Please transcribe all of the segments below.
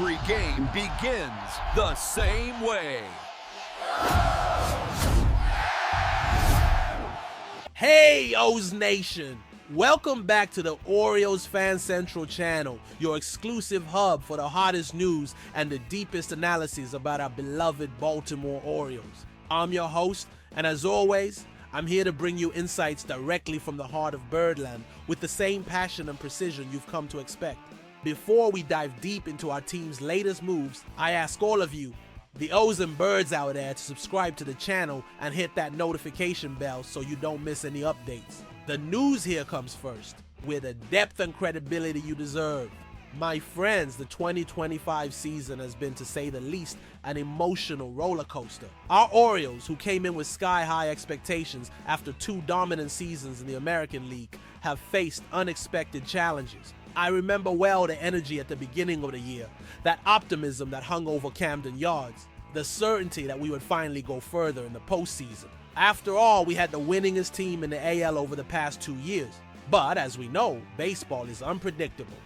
Every game begins the same way. Hey, O's Nation! Welcome back to the Orioles Fan Central channel, your exclusive hub for the hottest news and the deepest analysis about our beloved Baltimore Orioles. I'm your host, and as always, I'm here to bring you insights directly from the heart of Birdland with the same passion and precision you've come to expect. Before we dive deep into our team's latest moves, I ask all of you, the O's and Birds out there, to subscribe to the channel and hit that notification bell so you don't miss any updates. The news here comes first, with the depth and credibility you deserve. My friends, the 2025 season has been, to say the least, an emotional roller coaster. Our Orioles, who came in with sky-high expectations after 2 dominant seasons in the American League, have faced unexpected challenges. I remember well the energy at the beginning of the year, that optimism that hung over Camden Yards, the certainty that we would finally go further in the postseason. After all, we had the winningest team in the AL over the past 2 years. But as we know, baseball is unpredictable.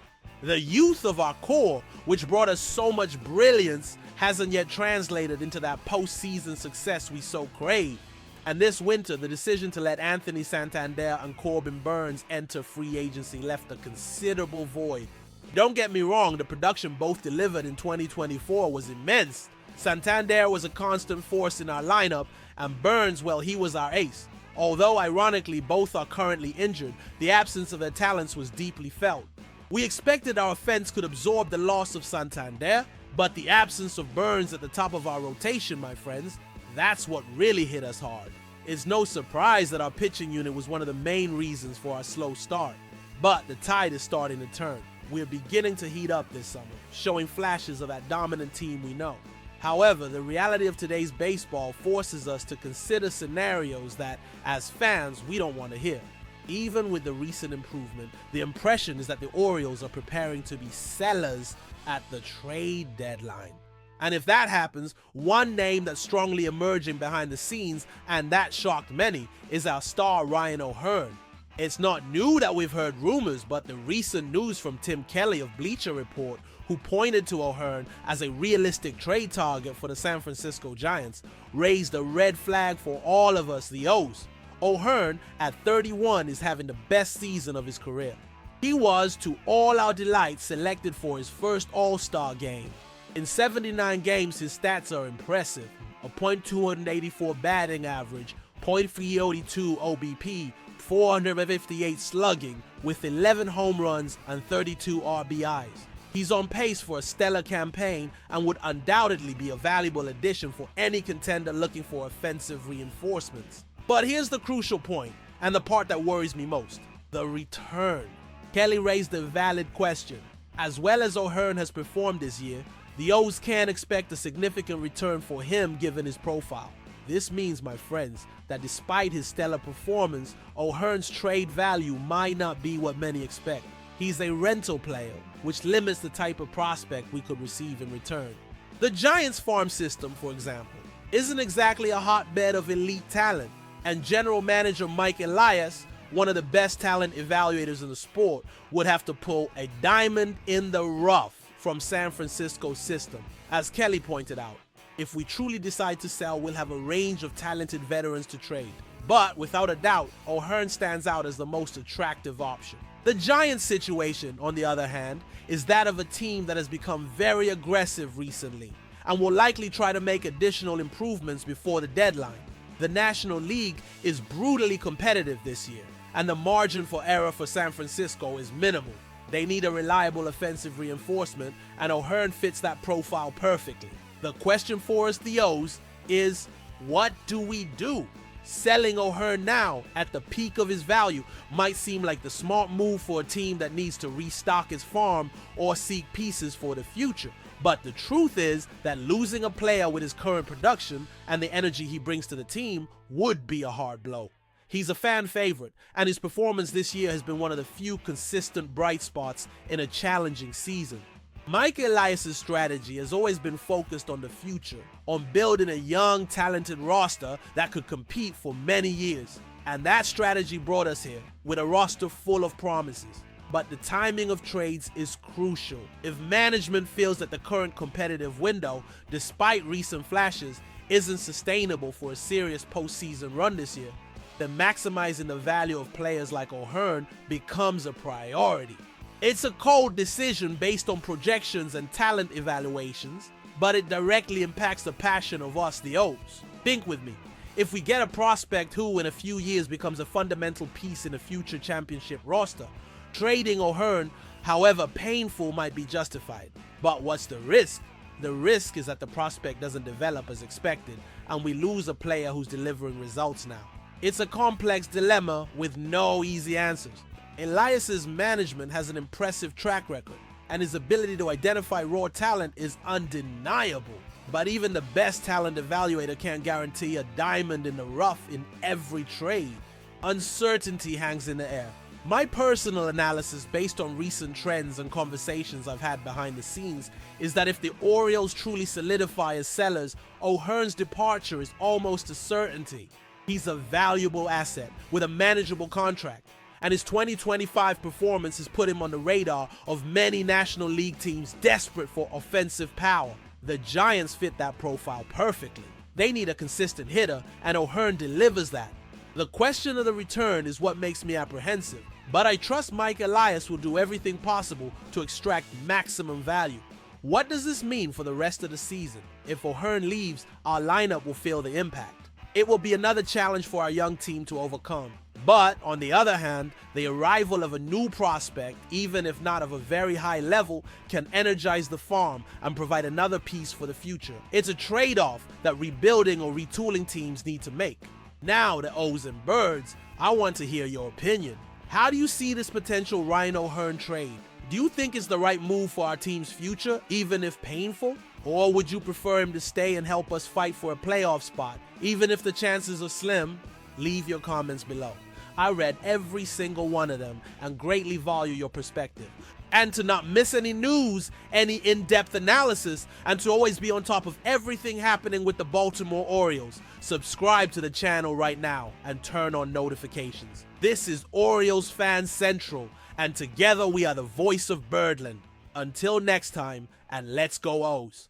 The youth of our core, which brought us so much brilliance, hasn't yet translated into that postseason success we so crave. And this winter, the decision to let Anthony Santander and Corbin Burnes enter free agency left a considerable void. Don't get me wrong, the production both delivered in 2024 was immense. Santander was a constant force in our lineup, and Burnes, well, he was our ace. Although ironically both are currently injured, the absence of their talents was deeply felt. We expected our offense could absorb the loss of Santander, but the absence of Burnes at the top of our rotation, my friends, that's what really hit us hard. It's no surprise that our pitching unit was one of the main reasons for our slow start. But the tide is starting to turn. We're beginning to heat up this summer, showing flashes of that dominant team we know. However, the reality of today's baseball forces us to consider scenarios that, as fans, we don't want to hear. Even with the recent improvement, the impression is that the Orioles are preparing to be sellers at the trade deadline. And if that happens, one name that's strongly emerging behind the scenes, and that shocked many, is our star Ryan O'Hearn. It's not new that we've heard rumors, but the recent news from Tim Kelly of Bleacher Report, who pointed to O'Hearn as a realistic trade target for the San Francisco Giants, raised a red flag for all of us, the O's. O'Hearn, at 31, is having the best season of his career. He was, to all our delight, selected for his first All-Star game. In 79 games, his stats are impressive. A .284 batting average, .382 OBP, 458 slugging, with 11 home runs and 32 RBIs. He's on pace for a stellar campaign and would undoubtedly be a valuable addition for any contender looking for offensive reinforcements. But here's the crucial point, and the part that worries me most: the return. Kelly raised a valid question. As well as O'Hearn has performed this year, the O's can't expect a significant return for him given his profile. This means, my friends, that despite his stellar performance, O'Hearn's trade value might not be what many expect. He's a rental player, which limits the type of prospect we could receive in return. The Giants farm system, for example, isn't exactly a hotbed of elite talent, and general manager Mike Elias, one of the best talent evaluators in the sport, would have to pull a diamond in the rough from San Francisco's system. As Kelly pointed out, if we truly decide to sell, we'll have a range of talented veterans to trade. But without a doubt, O'Hearn stands out as the most attractive option. The Giants situation, on the other hand, is that of a team that has become very aggressive recently and will likely try to make additional improvements before the deadline. The National League is brutally competitive this year, and the margin for error for San Francisco is minimal. They need a reliable offensive reinforcement, and O'Hearn fits that profile perfectly. The question for us, the O's, is what do we do? Selling O'Hearn now, at the peak of his value, might seem like the smart move for a team that needs to restock its farm or seek pieces for the future. But the truth is that losing a player with his current production and the energy he brings to the team would be a hard blow. He's a fan favorite, and his performance this year has been one of the few consistent bright spots in a challenging season. Mike Elias' strategy has always been focused on the future, on building a young, talented roster that could compete for many years. And that strategy brought us here, with a roster full of promises. but the timing of trades is crucial. If management feels that the current competitive window, despite recent flashes, isn't sustainable for a serious postseason run this year, then maximizing the value of players like O'Hearn becomes a priority. It's a cold decision based on projections and talent evaluations, but it directly impacts the passion of us, the O's. Think with me. If we get a prospect who in a few years becomes a fundamental piece in a future championship roster, trading O'Hearn, however painful, might be justified. But what's the risk? The risk is that the prospect doesn't develop as expected, and we lose a player who's delivering results now. It's a complex dilemma with no easy answers. Elias's management has an impressive track record, and his ability to identify raw talent is undeniable. But even the best talent evaluator can't guarantee a diamond in the rough in every trade. Uncertainty hangs in the air. My personal analysis, based on recent trends and conversations I've had behind the scenes, is that if the Orioles truly solidify as sellers, O'Hearn's departure is almost a certainty. He's a valuable asset with a manageable contract, and his 2025 performance has put him on the radar of many National League teams desperate for offensive power. The Giants fit that profile perfectly. They need a consistent hitter, and O'Hearn delivers that. The question of the return is what makes me apprehensive, but I trust Mike Elias will do everything possible to extract maximum value. What does this mean for the rest of the season? If O'Hearn leaves, our lineup will feel the impact. It will be another challenge for our young team to overcome. But, on the other hand, the arrival of a new prospect, even if not of a very high level, can energize the farm and provide another piece for the future. It's a trade-off that rebuilding or retooling teams need to make. Now, the O's and Birds, I want to hear your opinion. How do you see this potential Ryan O'Hearn trade? Do you think it's the right move for our team's future, even if painful? Or would you prefer him to stay and help us fight for a playoff spot, even if the chances are slim? Leave your comments below. I read every single one of them and greatly value your perspective. And to not miss any news, any in-depth analysis, and to always be on top of everything happening with the Baltimore Orioles, subscribe to the channel right now and turn on notifications. This is Orioles Fan Central, and together we are the voice of Birdland. Until next time, and let's go O's.